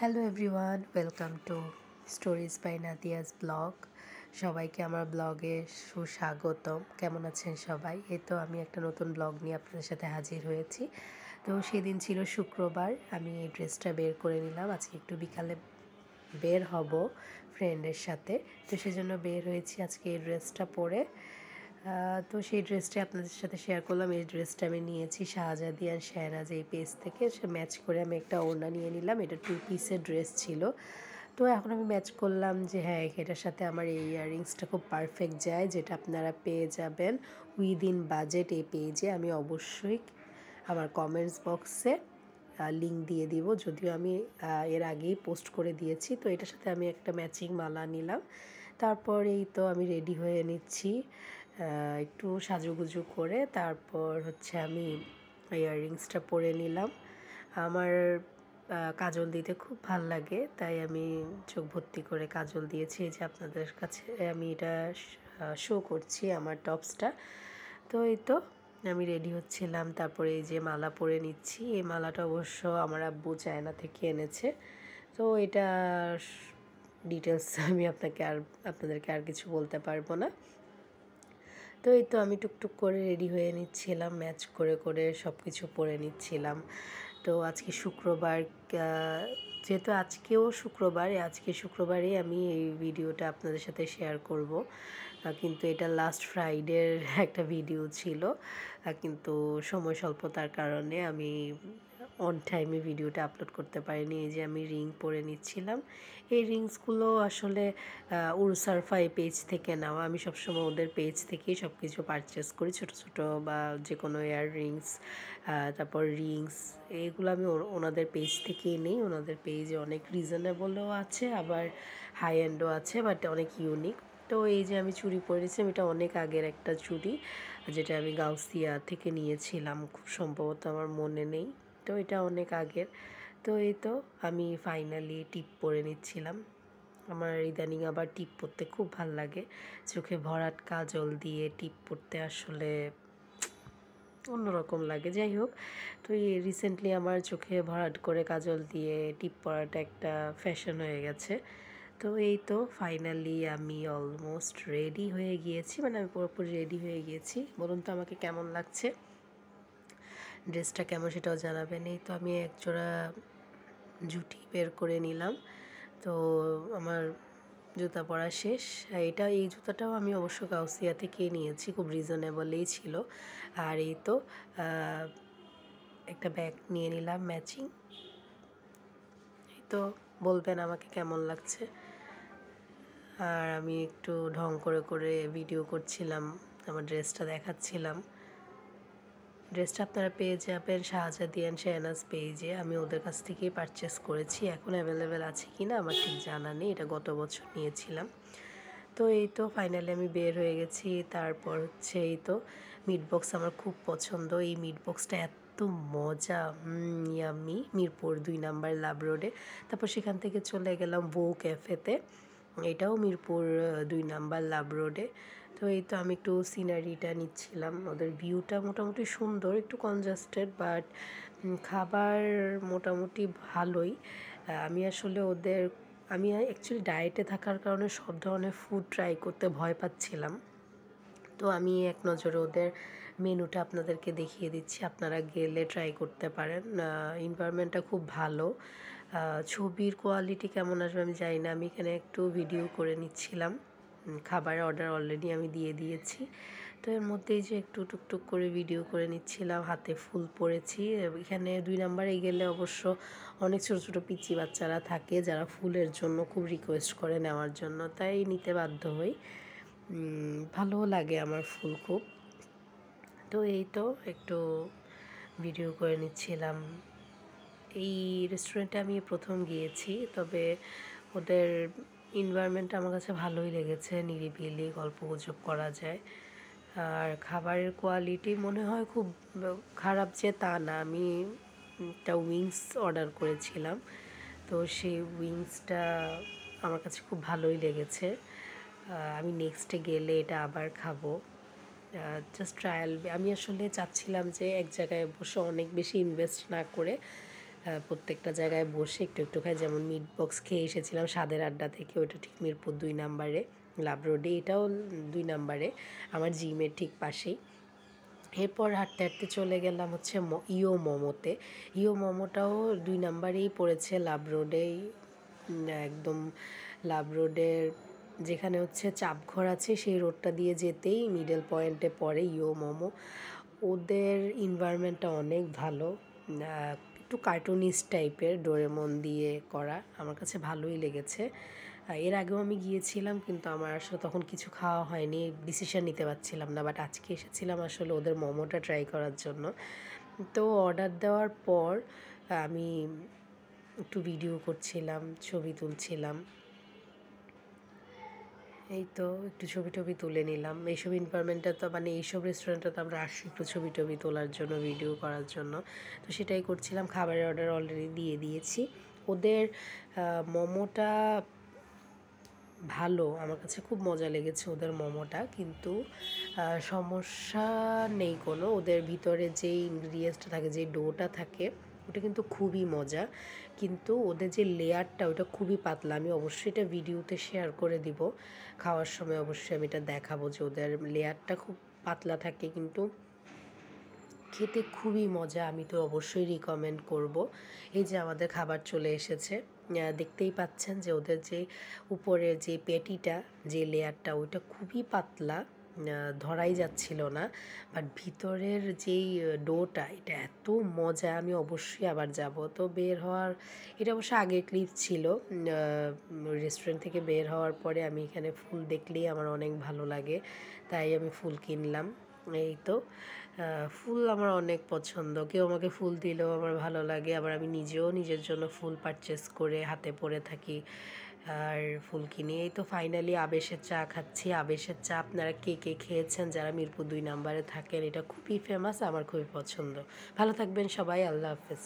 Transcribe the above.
Hello everyone, welcome to stories by Nadia's blog. সবাইকে আমার ব্লগে সুস্বাগতম। কেমন আছেন সবাই? এই তো আমি একটা নতুন ব্লগ নিয়ে আপনাদের সাথে হাজির হয়েছি। তো সেদিন ছিল শুক্রবার, আমি এই ড্রেসটা বের করে নিলাম। আজকে একটু বিকালে বের হব ফ্রেন্ডের সাথে, তো সেজন্য বের হয়েছি আজকে এই ড্রেসটা পরে। তো সেই ড্রেসটা আপনাদের সাথে শেয়ার করলাম। এই ড্রেসটা আমি নিয়েছি শাহজাদি আর শেহরাজ এই পেজ থেকে। সে ম্যাচ করে আমি একটা ওড়না নিয়ে নিলাম। এটা 2 পিসের ড্রেস ছিল। তো এখন আমি ম্যাচ করলাম যে হ্যাঁ, এটার সাথে আমার এই ইয়াররিংসটা খুব পারফেক্ট যায়, যেটা আপনারা পেয়ে যাবেন উইদিন বাজেট এই পেজে। আমি অবশ্যই আমার কমেন্টস বক্সে লিঙ্ক দিয়ে দিব, যদিও আমি এর আগেই পোস্ট করে দিয়েছি। তো এটার সাথে আমি একটা ম্যাচিং মালা নিলাম। তারপর এই তো আমি রেডি হয়ে নিচ্ছি একটু সাজুগুজু করে। তারপর হচ্ছে আমি ইয়াররিংসটা পরে নিলাম। আমার কাজল দিতে খুব ভাল লাগে, তাই আমি চোখ ভর্তি করে কাজল দিয়েছি। এই যে আপনাদের কাছে আমি এটা শো করছি আমার টপসটা। তো এই তো আমি রেডি হচ্ছিলাম, তারপরে এই যে মালা পরে নিচ্ছি। এই মালাটা অবশ্য আমার আব্বু চায়না থেকে এনেছে। তো এটা ডিটেলস আমি আপনাদেরকে আর কিছু বলতে পারবো না। তো এই তো আমি টুকটুক করে রেডি হয়ে নিচ্ছিলাম, ম্যাচ করে করে সব কিছু পরে নিচ্ছিলাম। তো আজকে শুক্রবার, যেহেতু আজকেও শুক্রবার, আজকে শুক্রবারেই আমি এই ভিডিওটা আপনাদের সাথে শেয়ার করব। কিন্তু এটা লাস্ট ফ্রাইডের একটা ভিডিও ছিল, কিন্তু সময় স্বল্পতার কারণে আমি অন টাইমে ভিডিওটা আপলোড করতে পারিনি। এই যে আমি রিং পরে নিচ্ছিলাম। এই রিংসগুলো আসলে উরসারফা এই পেজ থেকে নেওয়া। আমি সবসময় ওদের পেজ থেকেই সব কিছু পারচেস করি, ছোট ছোট বা যে কোনো ইয়াররিংস, তারপর রিংস, এগুলো আমি ওনাদের পেজ থেকেই নিই। ওনাদের পেজে অনেক রিজনেবলও আছে, আবার হাই এন্ডও আছে, বাট অনেক ইউনিক। তো এই যে আমি চুড়ি পরেছিলাম, এটা অনেক আগের একটা চুড়ি, যেটা আমি গাউসিয়া থেকে নিয়েছিলাম, খুব সম্ভবত আমার মনে নেই। তো এটা অনেক আগের। তো এই তো আমি ফাইনালি টিপ পরে নিচ্ছিলাম। আমার ইদানিং আবার টিপ পরতে খুব ভাল লাগে। চোখে ভরাট কাজল দিয়ে টিপ পরতে আসলে অন্যরকম লাগে। যাই হোক, তো এই রিসেন্টলি আমার চোখে ভরাট করে কাজল দিয়ে টিপ পরাটা একটা ফ্যাশন হয়ে গেছে। তো এই তো ফাইনালি আমি অলমোস্ট রেডি হয়ে গিয়েছি, মানে আমি পুরোপুরি রেডি হয়ে গিয়েছি। বলুন তো আমাকে কেমন লাগছে, ড্রেসটা কেমন সেটাও জানাবেন। এই তো আমি একজোড়া জুটি বের করে নিলাম। তো আমার জুতা পরা শেষ। এই জুতাটাও আমি অবশ্য গাউসিয়া থেকেই নিয়েছি, খুব রিজনেবলেই ছিল। আর এই তো একটা ব্যাগ নিয়ে নিলাম ম্যাচিং। এই তো বলবেন আমাকে কেমন লাগছে। আর আমি একটু ঢং করে করে ভিডিও করছিলাম, আমার ড্রেসটা দেখাচ্ছিলাম। ড্রেসটা আপনারা পেয়ে যাবেন শাহজাদি অ্যান্ড শেহনাজ পেজে। আমি ওদের কাছ থেকেই পারচেস করেছি। এখন অ্যাভেলেবেল আছে কি না আমার ঠিক জানা নেই, এটা গত বছর নিয়েছিলাম। তো এই তো ফাইনালি আমি বের হয়ে গেছি। তারপর হচ্ছে এই তো মিট বক্স আমার খুব পছন্দ। এই মিট বক্সটা এত মজা, ইয়াম্মি, মিরপুর 2 নাম্বার লাভ রোডে। তারপর সেখান থেকে চলে গেলাম বউ ক্যাফেতে, এটাও মিরপুর 2 নাম্বার লাভ রোডে। তো এই তো আমি একটু সিনারিটা নিচ্ছিলাম। ওদের ভিউটা মোটামুটি সুন্দর, একটু কনজাস্টেড, বাট খাবার মোটামুটি ভালোই। আমি আসলে আমি অ্যাকচুয়ালি ডায়েটে থাকার কারণে সব ধরনের ফুড ট্রাই করতে ভয় পাচ্ছিলাম। তো আমি এক নজরে ওদের মেনুটা আপনাদেরকে দেখিয়ে দিচ্ছি, আপনারা গেলে ট্রাই করতে পারেন। এনভায়রনমেন্টটা খুব ভালো। ছবির কোয়ালিটি কেমন আসবে আমি জানি না, আমি এখানে একটু ভিডিও করে নিচ্ছিলাম। খাবারের অর্ডার অলরেডি আমি দিয়ে দিয়েছি। তো এর মধ্যেই যে একটু টুকটুক করে ভিডিও করে নিচ্ছিলাম, হাতে ফুল পরেছি। এখানে 2 নাম্বারে গেলে অবশ্য অনেক ছোটো ছোটো পিচ্চি বাচ্চারা থাকে, যারা ফুলের জন্য খুব রিকোয়েস্ট করে নেওয়ার জন্য, তাই নিতে বাধ্য হই। ভালোও লাগে আমার ফুল খুব। তো এই তো একটু ভিডিও করে নিচ্ছিলাম। এই রেস্টুরেন্টে আমি প্রথম গিয়েছি, তবে ওদের এনভায়রনমেন্টটা আমার কাছে ভালোই লেগেছে, নিরিবিলি গল্পগুজব করা যায়। আর খাবারের কোয়ালিটি মনে হয় খুব খারাপ যে তা না। আমি একটা উইংস অর্ডার করেছিলাম, তো সেই উইংসটা আমার কাছে খুব ভালোই লেগেছে। আমি নেক্সটে গেলে এটা আবার খাবো। Just trial. আমি আসলে চাচ্ছিলাম যে এক জায়গায় বসে অনেক বেশি ইনভেস্ট না করে প্রত্যেকটা জায়গায় বসে একটু একটু খাই, যেমন মিট বক্স খেয়ে এসেছিলাম স্বাদের আড্ডা থেকে, ওটা ঠিক মিরপুর 2 নাম্বারে লাভ রোডে, এটাও 2 নাম্বারে আমার জিমের ঠিক পাশেই। এরপর হাঁটতে হাঁটতে চলে গেলাম হচ্ছে ইও মোমোতে। ইও মোমোটাও 2 নাম্বারেই পড়েছে লাভ রোডেই, একদম লাভ রোডের যেখানে হচ্ছে চাপঘর আছে সেই রোডটা দিয়ে যেতেই মিডল পয়েন্টে পড়ে ইও মোমো। ওদের এনভায়রনমেন্টটা অনেক ভালো, একটু কার্টুনিস্ট টাইপের, ডোরেমন দিয়ে করা, আমার কাছে ভালোই লেগেছে। এর আগেও আমি গিয়েছিলাম কিন্তু আমার আসলে তখন কিছু খাওয়া হয়নি, ডিসিশন নিতে পারছিলাম না, বাট আজকে এসেছিলাম আসলে ওদের মোমোটা ট্রাই করার জন্য। তো অর্ডার দেওয়ার পর আমি একটু ভিডিও করছিলাম, ছবি তুলছিলাম, এই তো একটু ছবি টবি তুলে নিলাম। এইসব এনভায়রনমেন্টে তো মানে এইসব রেস্টুরেন্টে তো আমরা আসি একটু ছবি টবি তোলার জন্য, ভিডিও করার জন্য, তো সেটাই করছিলাম। খাবারের অর্ডার অলরেডি দিয়ে দিয়েছি। ওদের মোমোটা ভালো, আমার কাছে খুব মজা লেগেছে ওদের মোমোটা, কিন্তু সমস্যা নেই কোনো। ওদের ভিতরে যেই ইনগ্রিডিয়েন্টসটা থাকে, যে ডোটা থাকে, ওটা কিন্তু খুবই মজা, কিন্তু ওদের যে লেয়ারটা ওটা খুবই পাতলা। আমি অবশ্যই এটা ভিডিওতে শেয়ার করে দিব, খাওয়ার সময় অবশ্যই আমি এটা দেখাবো যে ওদের লেয়ারটা খুব পাতলা থাকে, কিন্তু খেতে খুবই মজা। আমি তো অবশ্যই রিকমেন্ড করব। এই যে আমাদের খাবার চলে এসেছে, দেখতেই পাচ্ছেন যে ওদের যে উপরের যে পেটিটা, যে লেয়ারটা, ওইটা খুবই পাতলা, ধরাই যাচ্ছিল না, বাট ভিতরের যেই ডোটা, এটা এত মজা, আমি অবশ্যই আবার যাব। তো বের হওয়ার, এটা অবশ্য আগের ক্লিপ ছিল, রেস্টুরেন্ট থেকে বের হওয়ার পরে আমি এখানে ফুল দেখলেই আমার অনেক ভালো লাগে, তাই আমি ফুল কিনলাম। এই তো ফুল আমার অনেক পছন্দ, কেউ আমাকে ফুল দিলেও আমার ভালো লাগে, আবার আমি নিজেও নিজের জন্য ফুল পারচেস করে হাতে পরে থাকি আর ফুল কিনি। এই তো ফাইনালি আবেশের চা খাচ্ছি। আবেশের চা আপনারা কে কে খেয়েছেন যারা মিরপুর 2 নাম্বারে থাকেন? এটা খুবই ফেমাস, আমার খুবই পছন্দ। ভালো থাকবেন সবাই, আল্লাহ হাফেজ।